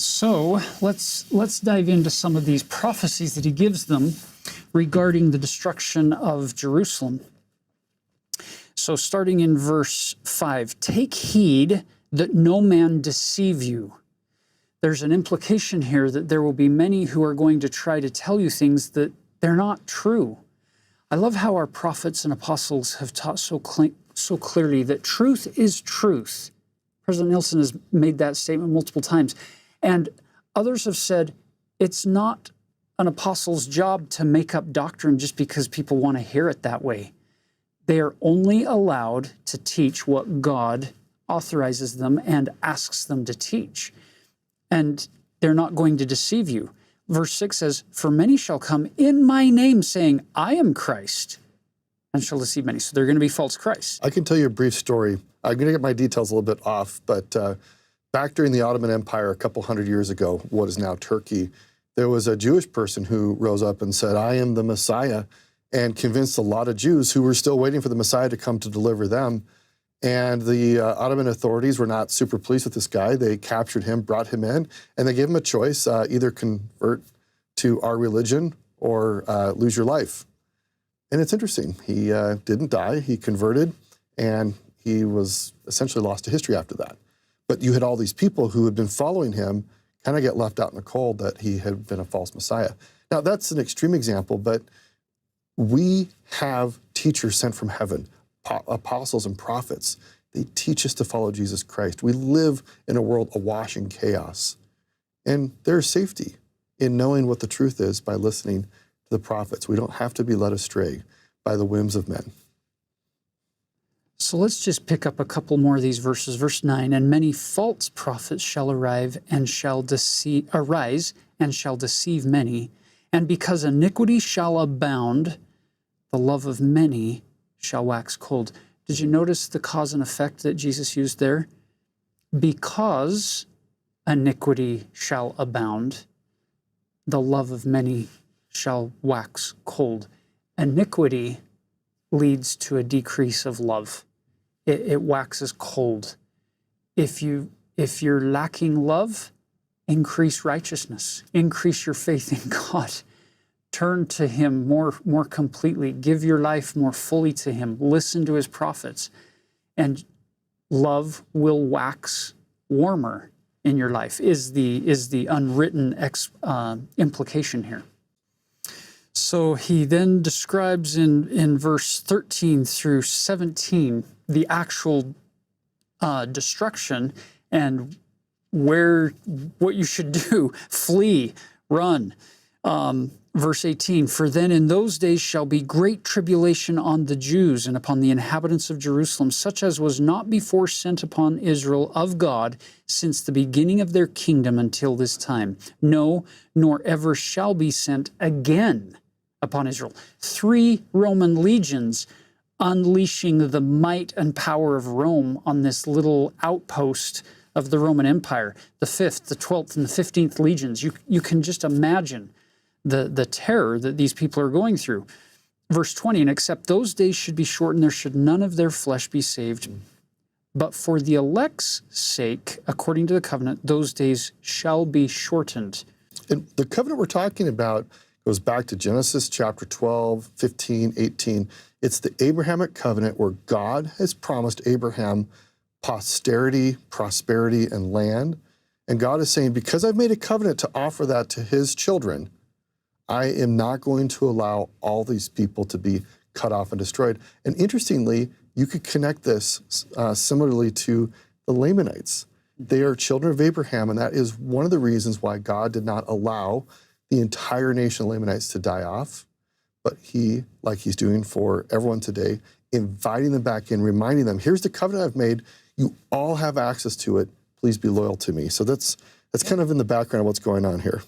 So let's dive into some of these prophecies that he gives them regarding the destruction of Jerusalem. So starting in verse 5, take heed that no man deceive you. There's an implication here that there will be many who are going to try to tell you things that they're not true. I love how our prophets and apostles have taught so clearly that truth is truth. President Nelson has made that statement multiple times. And others have said it's not an apostle's job to make up doctrine just because people want to hear it that way. They are only allowed to teach what God authorizes them and asks them to teach. And they're not going to deceive you. Verse 6 says, for many shall come in my name, saying, I am Christ, and shall deceive many. So they're going to be false Christs. I can tell you a brief story. I'm going to get my details a little bit off, but back during the Ottoman Empire a couple hundred years ago, what is now Turkey, there was a Jewish person who rose up and said, I am the Messiah, and convinced a lot of Jews who were still waiting for the Messiah to come to deliver them. And the Ottoman authorities were not super pleased with this guy. They captured him, brought him in, and they gave him a choice, either convert to our religion or lose your life. And it's interesting. He didn't die. He converted, and he was essentially lost to history after that. But you had all these people who had been following him kind of get left out in the cold that he had been a false Messiah. Now, that's an extreme example, but we have teachers sent from heaven, apostles and prophets. They teach us to follow Jesus Christ. We live in a world awash in chaos. And there's safety in knowing what the truth is by listening to the prophets. We don't have to be led astray by the whims of men. So let's just pick up a couple more of these verses. Verse 9, and many false prophets shall arise and shall deceive many. And because iniquity shall abound, the love of many shall wax cold. Did you notice the cause and effect that Jesus used there? Because iniquity shall abound, the love of many shall wax cold. Iniquity leads to a decrease of love. It waxes cold. If you're lacking love, increase righteousness, increase your faith in God. Turn to Him more completely. Give your life more fully to Him. Listen to His prophets. And love will wax warmer in your life, is the unwritten implication here. So he then describes in verse 13 through 17 the actual destruction and what you should do. Flee, run. Verse 18, for then in those days shall be great tribulation on the Jews and upon the inhabitants of Jerusalem, such as was not before sent upon Israel of God since the beginning of their kingdom until this time. No, nor ever shall be sent again upon Israel. 3 Roman legions unleashing the might and power of Rome on this little outpost of the Roman Empire. The 5th, the 12th, and the 15th legions. You can just imagine the terror that these people are going through. Verse 20, and except those days should be shortened, there should none of their flesh be saved. But for the elect's sake, according to the covenant, those days shall be shortened. And the covenant we're talking about goes back to Genesis chapter 12, 15, 18. It's the Abrahamic covenant where God has promised Abraham posterity, prosperity, and land. And God is saying, because I've made a covenant to offer that to his children, I am not going to allow all these people to be cut off and destroyed. And interestingly, you could connect this similarly to the Lamanites. They are children of Abraham, and that is one of the reasons why God did not allow the entire nation of Lamanites to die off. But he, like he's doing for everyone today, inviting them back in, reminding them, here's the covenant I've made. You all have access to it. Please be loyal to me. So that's kind of in the background of what's going on here.